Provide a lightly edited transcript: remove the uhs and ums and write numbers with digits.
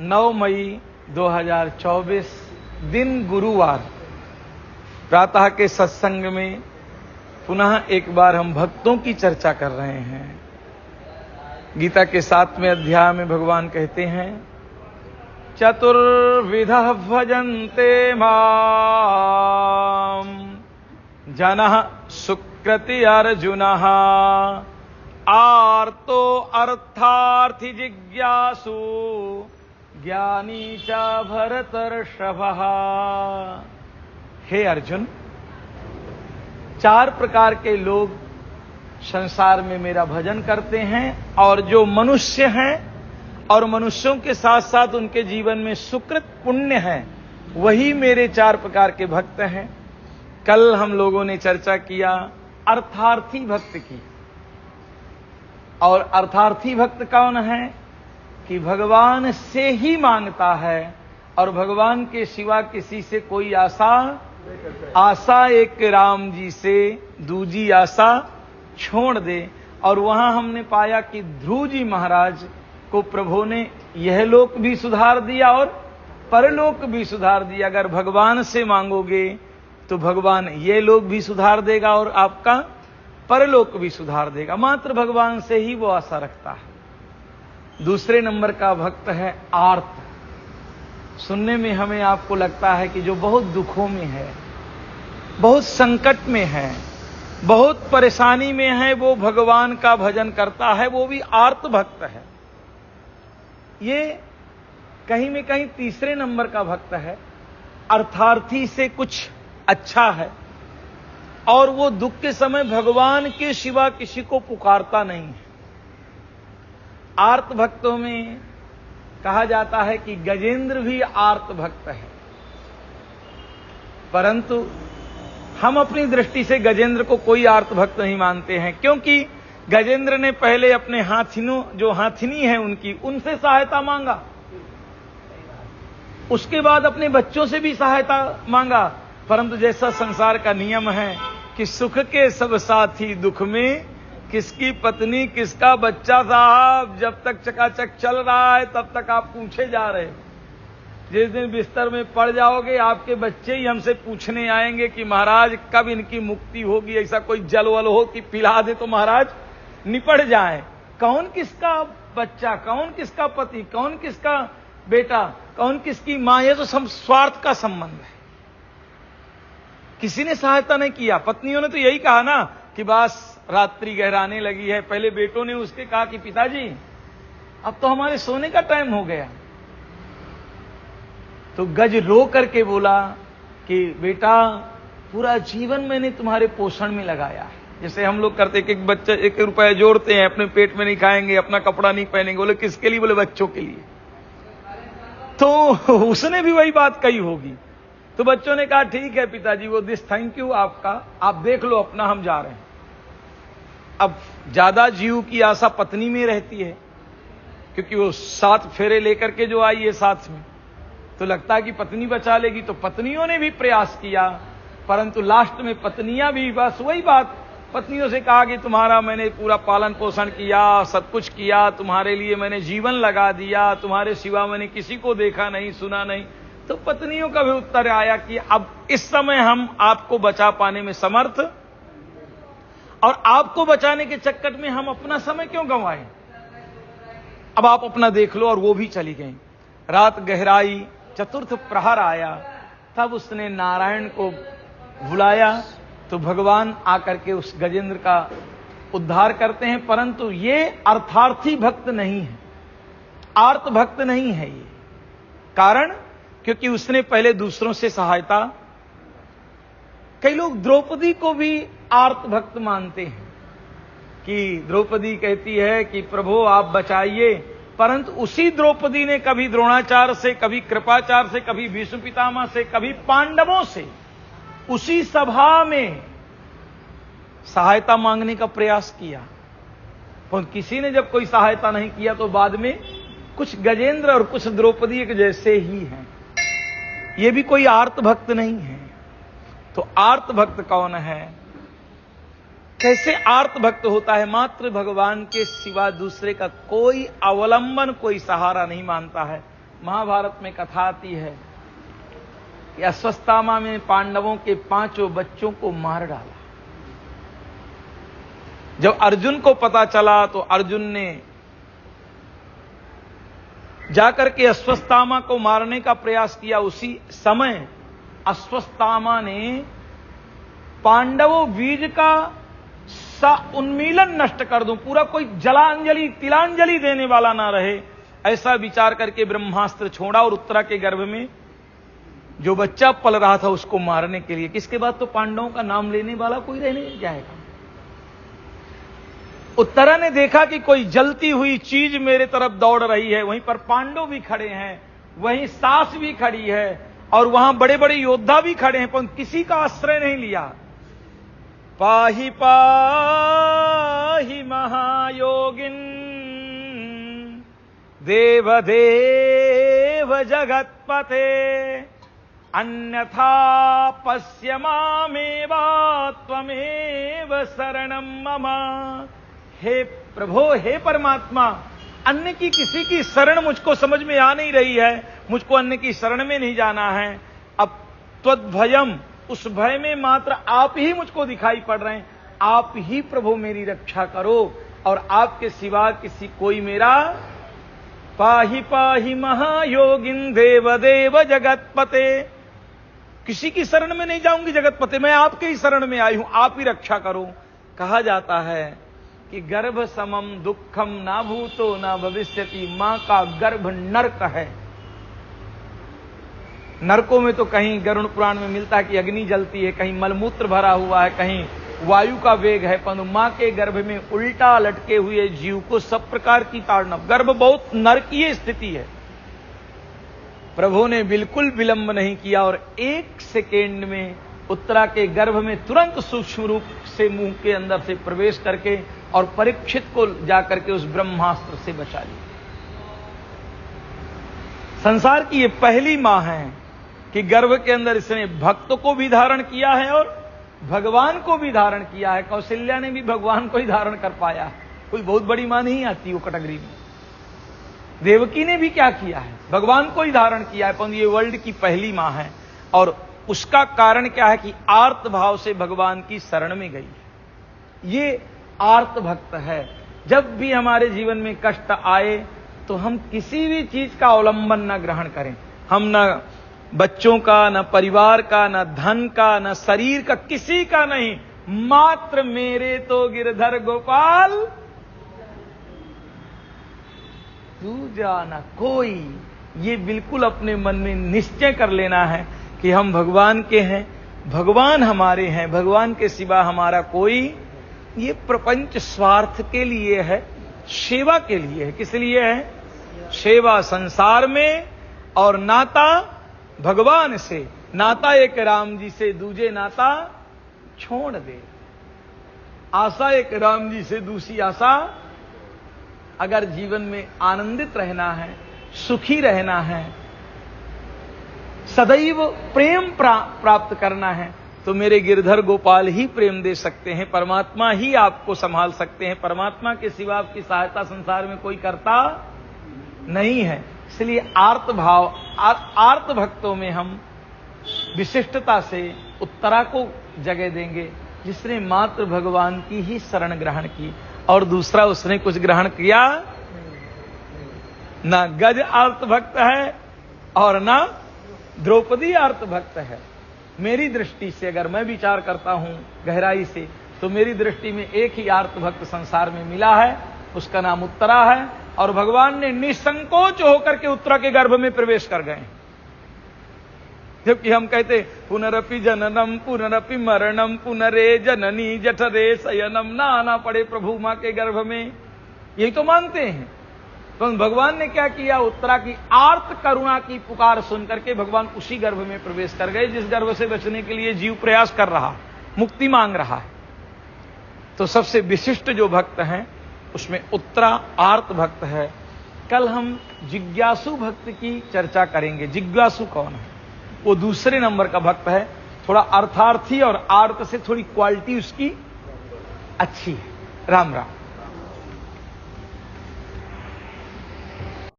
9 मई 2024 दिन गुरुवार प्रातः के सत्संग में पुनः एक बार हम भक्तों की चर्चा कर रहे हैं। गीता के 7वें अध्याय में भगवान कहते हैं, चतुर्विधः भजन्ते माम जनः सुकृति अर्जुनः आर्तो अर्थार्थी जिज्ञासु ज्ञानी च भरतर्षभः। हे अर्जुन, 4 प्रकार के लोग संसार में मेरा भजन करते हैं और जो मनुष्य हैं और मनुष्यों के साथ साथ उनके जीवन में सुकृत पुण्य है वही मेरे 4 प्रकार के भक्त हैं। कल हम लोगों ने चर्चा किया अर्थार्थी भक्त की। और अर्थार्थी भक्त कौन है कि भगवान से ही मांगता है और भगवान के सिवा किसी से कोई आशा एक राम जी से दूजी आशा छोड़ दे। और वहां हमने पाया कि ध्रुव जी महाराज को प्रभु ने यह लोक भी सुधार दिया और परलोक भी सुधार दिया। अगर भगवान से मांगोगे तो भगवान ये लोक भी सुधार देगा और आपका परलोक भी सुधार देगा। मात्र भगवान से ही वो आशा रखता है। दूसरे नंबर का भक्त है आर्त। सुनने में हमें आपको लगता है कि जो बहुत दुखों में है, बहुत संकट में है, बहुत परेशानी में है, वो भगवान का भजन करता है, वो भी आर्त भक्त है। ये कहीं में कहीं तीसरे नंबर का भक्त है। अर्थार्थी से कुछ अच्छा है और वो दुख के समय भगवान के सिवा किसी को पुकारता नहीं है। आर्त भक्तों में कहा जाता है कि गजेंद्र भी आर्त भक्त है, परंतु हम अपनी दृष्टि से गजेंद्र को कोई आर्त भक्त नहीं मानते हैं, क्योंकि गजेंद्र ने पहले अपने हाथिनों जो हाथिनी है उनसे सहायता मांगा, उसके बाद अपने बच्चों से भी सहायता मांगा। परंतु जैसा संसार का नियम है कि सुख के सब साथी दुख में, किसकी पत्नी किसका बच्चा, साहब जब तक चकाचक चल रहा है तब तक आप पूछे जा रहे हो। जिस दिन बिस्तर में पड़ जाओगे आपके बच्चे ही हमसे पूछने आएंगे कि महाराज कब इनकी मुक्ति होगी। ऐसा कोई जलवल हो कि पिला दे तो महाराज निपट जाए। कौन किसका बच्चा, कौन किसका पति, कौन किसका बेटा, कौन किसकी मां, ये तो सब स्वार्थ का संबंध है। किसी ने सहायता नहीं किया। पत्नियों ने तो यही कहा ना कि बस रात्रि गहराने लगी है। पहले बेटों ने उसके कहा कि पिताजी अब तो हमारे सोने का टाइम हो गया। तो गज रो करके बोला कि बेटा पूरा जीवन मैंने तुम्हारे पोषण में लगाया है। जैसे हम लोग करते कि एक बच्चा 1 रुपया जोड़ते हैं, अपने पेट में नहीं खाएंगे, अपना कपड़ा नहीं पहनेंगे। बोले किसके लिए? बोले बच्चों के लिए। तो उसने भी वही बात कही होगी। तो बच्चों ने कहा ठीक है पिताजी, वो दिस थैंक यू आपका, आप देख लो अपना, हम जा रहे हैं। अब ज्यादा जीव की आशा पत्नी में रहती है, क्योंकि वो 7 फेरे लेकर के जो आई है साथ में, तो लगता है कि पत्नी बचा लेगी। तो पत्नियों ने भी प्रयास किया, परंतु लास्ट में पत्नियां भी बस वही बात, पत्नियों से कहा कि तुम्हारा मैंने पूरा पालन पोषण किया, सब कुछ किया, तुम्हारे लिए मैंने जीवन लगा दिया, तुम्हारे सिवा मैंने किसी को देखा नहीं, सुना नहीं। तो पत्नियों का भी उत्तर आया कि अब इस समय हम आपको बचा पाने में समर्थ, और आपको बचाने के चक्कर में हम अपना समय क्यों गंवाएं। अब आप अपना देख लो। और वो भी चली गई। रात गहराई, चतुर्थ प्रहर आया, तब उसने नारायण को बुलाया। तो भगवान आकर के उस गजेंद्र का उद्धार करते हैं। परंतु ये अर्थार्थी भक्त नहीं है, आर्त भक्त नहीं है ये। कारण क्योंकि उसने पहले दूसरों से सहायता। कई लोग द्रौपदी को भी आर्त भक्त मानते हैं कि द्रौपदी कहती है कि प्रभु आप बचाइए, परंतु उसी द्रौपदी ने कभी द्रोणाचार्य से, कभी कृपाचार्य से, कभी भीष्म पितामह से, कभी पांडवों से उसी सभा में सहायता मांगने का प्रयास किया। पर किसी ने जब कोई सहायता नहीं किया तो बाद में कुछ गजेंद्र और कुछ द्रौपदी के जैसे ही हैं। ये भी कोई आर्त भक्त नहीं है। तो आर्त भक्त कौन है? कैसे आर्त भक्त होता है? मात्र भगवान के सिवा दूसरे का कोई अवलंबन, कोई सहारा नहीं मानता है। महाभारत में कथा आती है कि अश्वत्थामा में पांडवों के 5 बच्चों को मार डाला। जब अर्जुन को पता चला तो अर्जुन ने जाकर के अश्वत्थामा को मारने का प्रयास किया। उसी समय अश्वत्थामा ने पांडवों बीज का उन्मीलन नष्ट कर दूं, पूरा कोई जलांजलि तिलांजलि देने वाला ना रहे, ऐसा विचार करके ब्रह्मास्त्र छोड़ा और उत्तरा के गर्भ में जो बच्चा पल रहा था उसको मारने के लिए। किसके बाद तो पांडवों का नाम लेने वाला कोई रहने नहीं जाएगा। उत्तरा ने देखा कि कोई जलती हुई चीज मेरे तरफ दौड़ रही है, वहीं पर पांडव भी खड़े हैं, वहीं सास भी खड़ी है और वहां बड़े बड़े योद्धा भी खड़े हैं, पर किसी का आश्रय नहीं लिया। पाहि पाहि महायोगिन देवदेव जगत्पते अन्यथा पश्य मामेवा त्वमेव शरणं मम। हे प्रभो, हे परमात्मा, अन्य की किसी की शरण मुझको समझ में आ नहीं रही है, मुझको अन्य की शरण में नहीं जाना है। अब त्वद्भयम, उस भय में मात्र आप ही मुझको दिखाई पड़ रहे हैं। आप ही प्रभु मेरी रक्षा करो और आपके सिवा किसी कोई मेरा। पाहि पाहि महायोगिन देवदेव जगतपते, किसी की शरण में नहीं जाऊंगी जगतपते, मैं आपके ही शरण में आई हूं, आप ही रक्षा करो। कहा जाता है कि गर्भ समम दुखम ना भूतो ना भविष्यति, मां का गर्भ नरक है। नरकों में तो कहीं गरुड़ पुराण में मिलता है कि अग्नि जलती है, कहीं मलमूत्र भरा हुआ है, कहीं वायु का वेग है, परंतु मां के गर्भ में उल्टा लटके हुए जीव को सब प्रकार की ताड़ना, गर्भ बहुत नरकीय स्थिति है। प्रभु ने बिल्कुल विलंब नहीं किया और 1 सेकेंड में उत्तरा के गर्भ में तुरंत सूक्ष्म रूप से मुंह के अंदर से प्रवेश करके और परीक्षित को जाकर के उस ब्रह्मास्त्र से बचा लिया। संसार की ये पहली मां है कि गर्भ के अंदर इसने भक्त को भी धारण किया है और भगवान को भी धारण किया है। कौशल्या ने भी भगवान को ही धारण कर पाया, कोई बहुत बड़ी मां नहीं आती वो कैटेगरी में। देवकी ने भी क्या किया है, भगवान को ही धारण किया है, परंतु ये वर्ल्ड की पहली मां है। और उसका कारण क्या है कि आर्त भाव से भगवान की शरण में गई है। ये आर्त भक्त है। जब भी हमारे जीवन में कष्ट आए तो हम किसी भी चीज का अवलंबन न ग्रहण करें। हम न बच्चों का, न परिवार का, न धन का, न शरीर का, किसी का नहीं, मात्र मेरे तो गिरधर गोपाल तू जाना कोई। ये बिल्कुल अपने मन में निश्चय कर लेना है कि हम भगवान के हैं, भगवान हमारे हैं, भगवान के सिवा हमारा कोई। ये प्रपंच स्वार्थ के लिए है, सेवा के लिए है। किस लिए है? सेवा संसार में और नाता भगवान से। नाता एक राम जी से, दूजे नाता छोड़ दे। आशा एक राम जी से, दूसरी आशा। अगर जीवन में आनंदित रहना है, सुखी रहना है, सदैव प्रेम प्राप्त करना है, तो मेरे गिरधर गोपाल ही प्रेम दे सकते हैं, परमात्मा ही आपको संभाल सकते हैं। परमात्मा के सिवा आपकी सहायता संसार में कोई करता नहीं है। इसलिए आर्त भाव, आर्त भक्तों में हम विशिष्टता से उत्तरा को जगह देंगे, जिसने मात्र भगवान की ही शरण ग्रहण की और दूसरा उसने कुछ ग्रहण किया ना। गज आर्त भक्त है और ना द्रौपदी आर्त भक्त है। मेरी दृष्टि से अगर मैं विचार करता हूं गहराई से, तो मेरी दृष्टि में एक ही आर्त भक्त संसार में मिला है, उसका नाम उत्तरा है। और भगवान ने निसंकोच होकर के उत्तरा के गर्भ में प्रवेश कर गए। जबकि हम कहते पुनरपि जननम पुनरपि मरणम पुनरे जननी जठरे शयनम, ना आना पड़े प्रभु मां के गर्भ में, यही तो मानते हैं। तो भगवान ने क्या किया, उत्तरा की आर्त करुणा की पुकार सुनकर के भगवान उसी गर्भ में प्रवेश कर गए जिस गर्भ से बचने के लिए जीव प्रयास कर रहा, मुक्ति मांग रहा है। तो सबसे विशिष्ट जो भक्त हैं उसमें उत्तरा आर्त भक्त है। कल हम जिज्ञासु भक्त की चर्चा करेंगे। जिज्ञासु कौन है? वो दूसरे नंबर का भक्त है, थोड़ा अर्थार्थी और आर्त से थोड़ी क्वालिटी उसकी अच्छी है। राम राम।